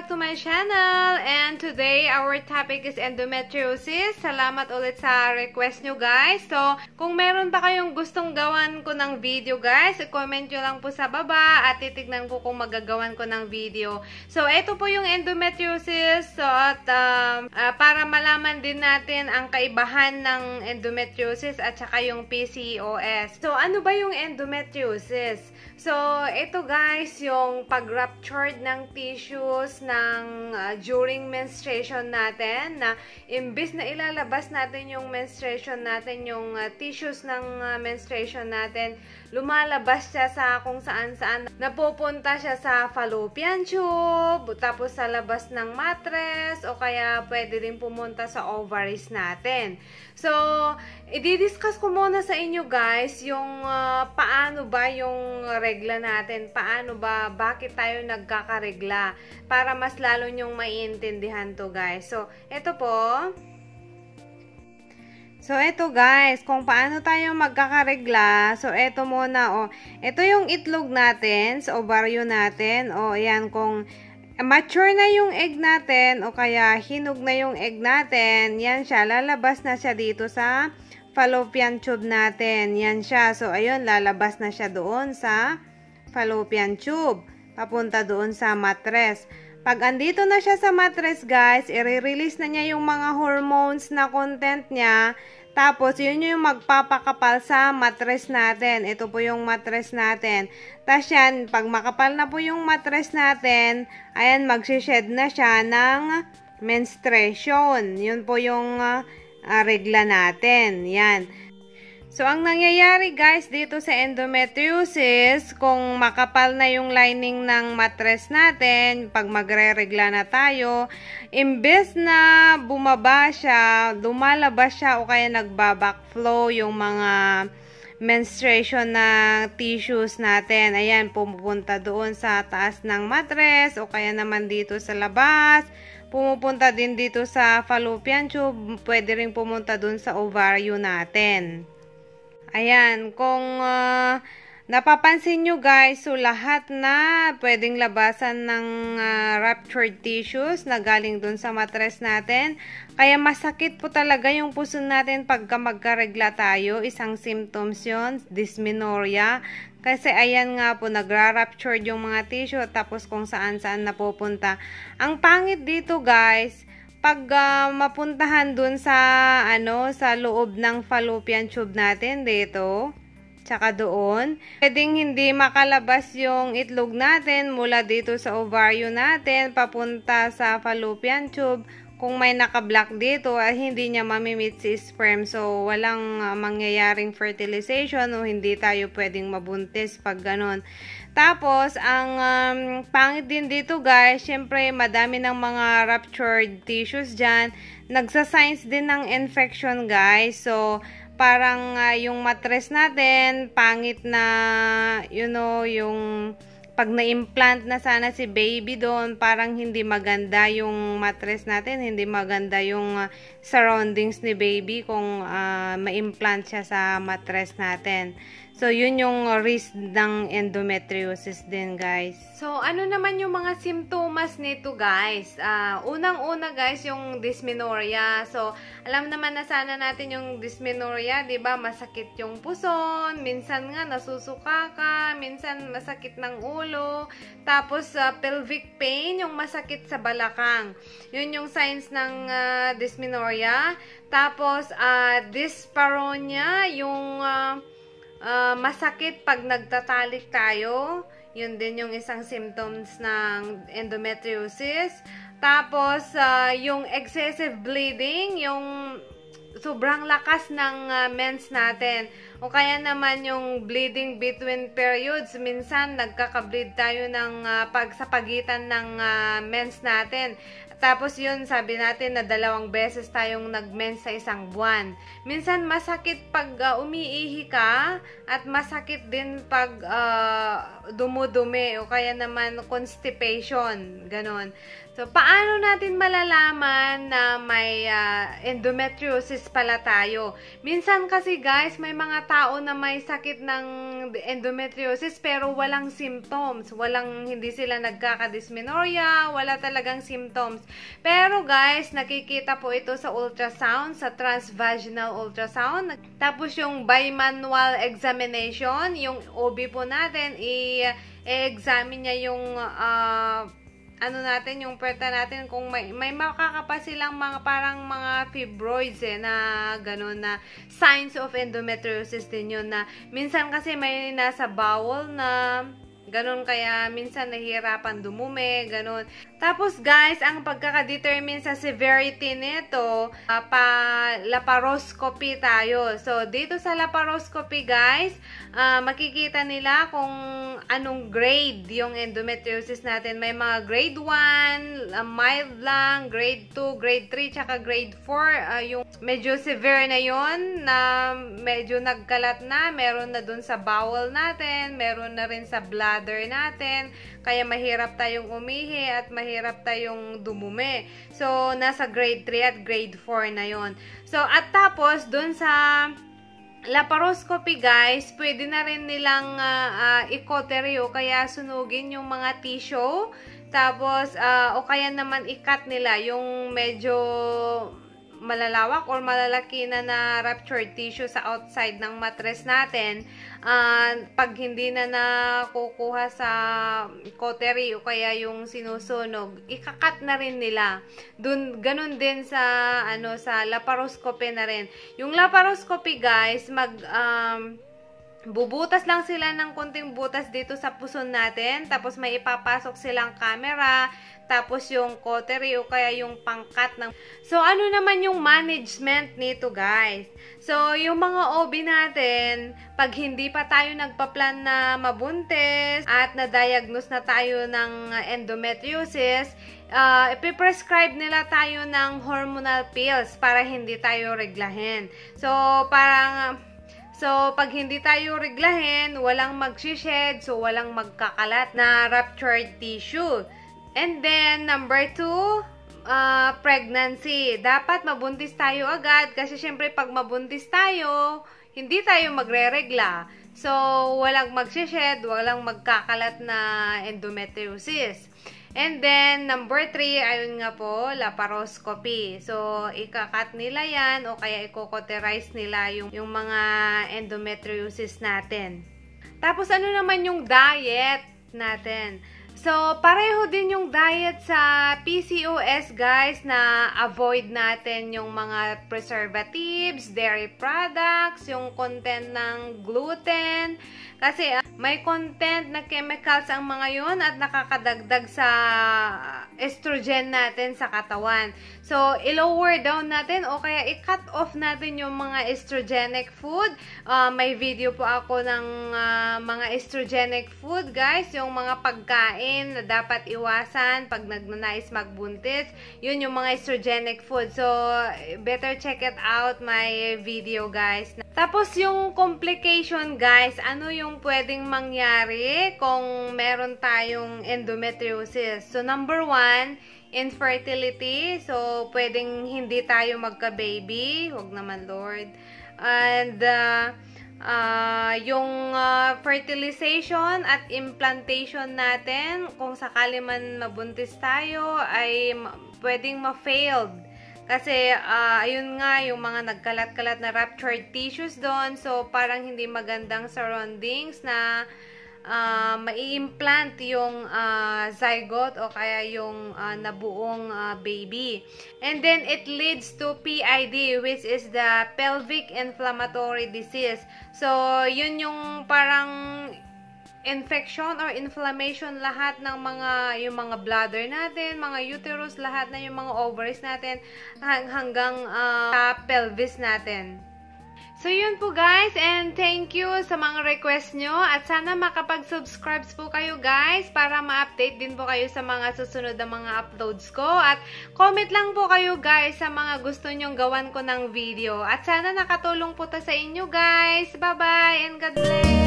back to my channel. And today, our topic is endometriosis. Salamat ulit sa request nyo, guys. So, kung meron pa kayong gustong gawan ko ng video, guys, comment nyo lang po sa baba at titignan ko kung magagawan ko ng video. So, ito po yung endometriosis. So, at para malaman din natin ang kaibahan ng endometriosis at saka yung PCOS. So, ano ba yung endometriosis? So, ito guys, yung pag-ruptured ng tissues ng during menstruation natin, na imbis na ilalabas natin yung menstruation natin, yung tissues ng menstruation natin, lumalabas siya sa kung saan-saan. Napupunta siya sa fallopian tube, tapos sa labas ng mattress, o kaya pwede rin pumunta sa ovaries natin. So, i-discuss ko muna sa inyo guys yung paano ba yung regla natin, paano ba, bakit tayo nagkakaregla, para mas lalo nyong maiintindihan to guys. So, ito po. So, ito guys, kung paano tayo magkakaregla. So, ito muna, oh. Ito yung itlog natin, sa ovaryo natin. O, ayan, kung mature na yung egg natin, o kaya hinog na yung egg natin, yan siya, lalabas na siya dito sa fallopian tube natin. Yan siya. So, ayun, lalabas na siya doon sa fallopian tube. Papunta doon sa mattress. Pag andito na siya sa mattress, guys, i-release na niya yung mga hormones na content niya. Tapos, yun yung magpapakapal sa mattress natin. Ito po yung mattress natin. Tapos yan, pag makapal na po yung mattress natin, ayan, magsished na siya ng menstruation. Yun po yung regla natin. Yan. So, ang nangyayari guys dito sa endometriosis, kung makapal na yung lining ng mattress natin, pag magre-regla na tayo, imbes na bumaba siya, lumalabas siya o kaya nagbabackflow yung mga menstruation na tissues natin. Ayan, pumupunta doon sa taas ng mattress o kaya naman dito sa labas. Pumupunta din dito sa fallopian tube, pwede rin pumunta doon sa ovaryo natin. Ayan, kung napapansin nyo guys, so lahat na pwedeng labasan ng ruptured tissues na galing dun sa mattress natin. Kaya masakit po talaga yung puso natin pagka magkaregla tayo. Isang symptoms yun, dysmenorrhea. Kasi ayan nga po, nagra-ruptured yung mga tissue tapos kung saan-saan napupunta. Ang pangit dito guys, pag mapuntahan dun sa sa loob ng fallopian tube natin dito, tsaka doon, pwedeng hindi makalabas yung itlog natin mula dito sa ovaryo natin papunta sa fallopian tube. Kung may naka-block dito, hindi niya mamimit si sperm. So, walang mangyayaring fertilization o hindi tayo pwedeng mabuntis pag ganon. Tapos, ang pangit din dito guys, syempre madami ng mga ruptured tissues dyan. Nagsasigns din ng infection guys. So, parang yung mattress natin, pangit na, you know, yung pag na-implant na sana si baby doon, parang hindi maganda yung mattress natin, hindi maganda yung surroundings ni baby kung ma-implant siya sa mattress natin. So, yun yung risk ng endometriosis din, guys. So, ano naman yung mga simptomas nito, guys? Unang-una, guys, yung dysmenorrhea. So, alam naman na sana natin yung dysmenorrhea, di ba? Masakit yung puson, minsan nga nasusuka ka, minsan masakit ng ulo, tapos pelvic pain, yung masakit sa balakang. Yun yung signs ng dysmenorrhea. Tapos, dyspareunia, yung masakit pag nagtatalik tayo. Yun din yung isang symptoms ng endometriosis. Tapos, yung excessive bleeding, yung sobrang lakas ng mens natin. O kaya naman yung bleeding between periods. Minsan, nagkaka-bleed tayo ng sa pagitan ng mens natin. Tapos yun, sabi natin na 2 beses tayong nag-mens sa isang buwan. Minsan masakit pag umiihi ka at masakit din pag dumudumi o kaya naman constipation, ganon. So, paano natin malalaman na may endometriosis pala tayo? Minsan kasi guys, may mga tao na may sakit ng endometriosis pero walang symptoms. Hindi sila nagkakadysmenorrhea, wala talagang symptoms. Pero guys, nakikita po ito sa ultrasound, sa transvaginal ultrasound. Tapos yung bimanual examination, yung OB po natin, i-examine niya yung yung puwerta natin kung may makakapa silang mga parang mga fibroids na gano'n na signs of endometriosis din yun na minsan kasi may nasa bowel na gano'n kaya minsan nahihirapan dumumi, gano'n. Tapos guys, ang pagkakadetermine sa severity nito, laparoscopy tayo. So, dito sa laparoscopy guys, makikita nila kung anong grade yung endometriosis natin. May mga grade 1, mild lang, grade 2, grade 3, tsaka grade 4. Yung medyo severe na yon na medyo nagkalat na, meron na dun sa bowel natin, meron na rin sa bladder natin, kaya mahirap tayong umihi at mahirap tayong dumumi. So, nasa grade 3 at grade 4 na yon. So, at tapos, dun sa laparoscopy guys, pwede na rin nilang i-cautery o kaya sunugin yung mga tissue. Tapos, o kaya naman i-cut nila yung medyo malalawak or malalaki na ruptured tissue sa outside ng mattress natin. Pag hindi na nakukuha sa cautery o kaya yung sinusunog, ikakat na rin nila. Ganun din sa sa laparoscopy na rin. Yung laparoscopy guys, bubutas lang sila ng konting butas dito sa puson natin. Tapos may ipapasok silang camera. Tapos yung cautery o kaya yung pangkat ng... So, ano naman yung management nito guys? So, yung mga OB natin, pag hindi pa tayo nagpa-plan na mabuntis at na-diagnose na tayo ng endometriosis, ipiprescribe nila tayo ng hormonal pills para hindi tayo reglahin. So, pag hindi tayo reglahin, walang magsished, so walang magkakalat na ruptured tissue. And then, number 2, pregnancy. Dapat mabuntis tayo agad kasi syempre pag mabuntis tayo, hindi tayo magre-regla. So, walang magsished, walang magkakalat na endometriosis. And then, number 3, ayun nga po, laparoscopy. So, ikakat nila yan o kaya i-cauterize nila yung mga endometriosis natin. Tapos, ano naman yung diet natin? So, pareho din yung diet sa PCOS, guys, na avoid natin yung mga preservatives, dairy products, yung content ng gluten. Kasi may content na chemicals ang mga yun at nakakadagdag sa estrogen natin sa katawan. So, i-lower down natin o kaya i-cut off natin yung mga estrogenic food. May video po ako ng mga estrogenic food, guys. Yung mga pagkain na dapat iwasan pag nagnanais magbuntis. Yun yung mga estrogenic food. So, better check it out, my video, guys. Tapos, yung complication, guys, ano yung pwedeng mangyari kung meron tayong endometriosis? So, number 1, infertility. So, pwedeng hindi tayo magka-baby. Huwag naman, Lord. And, yung fertilization at implantation natin, kung sakali man mabuntis tayo, ay pwedeng ma-failed. Kasi, ayun nga, yung mga nagkalat-kalat na ruptured tissues doon. So, parang hindi magandang surroundings na mai-implant yung zygote o kaya yung nabuong baby. And then, it leads to PID, which is the pelvic inflammatory disease. So, yun yung parang infection or inflammation lahat ng yung mga bladder natin, mga uterus, lahat na yung mga ovaries natin hanggang sa pelvis natin. So, yun po guys, and thank you sa mga request nyo at sana makapag-subscribe po kayo guys para ma-update din po kayo sa mga susunod na mga uploads ko at comment lang po kayo guys sa mga gusto nyong gawan ko ng video at sana nakatulong po to sa inyo guys. Bye-bye and God bless!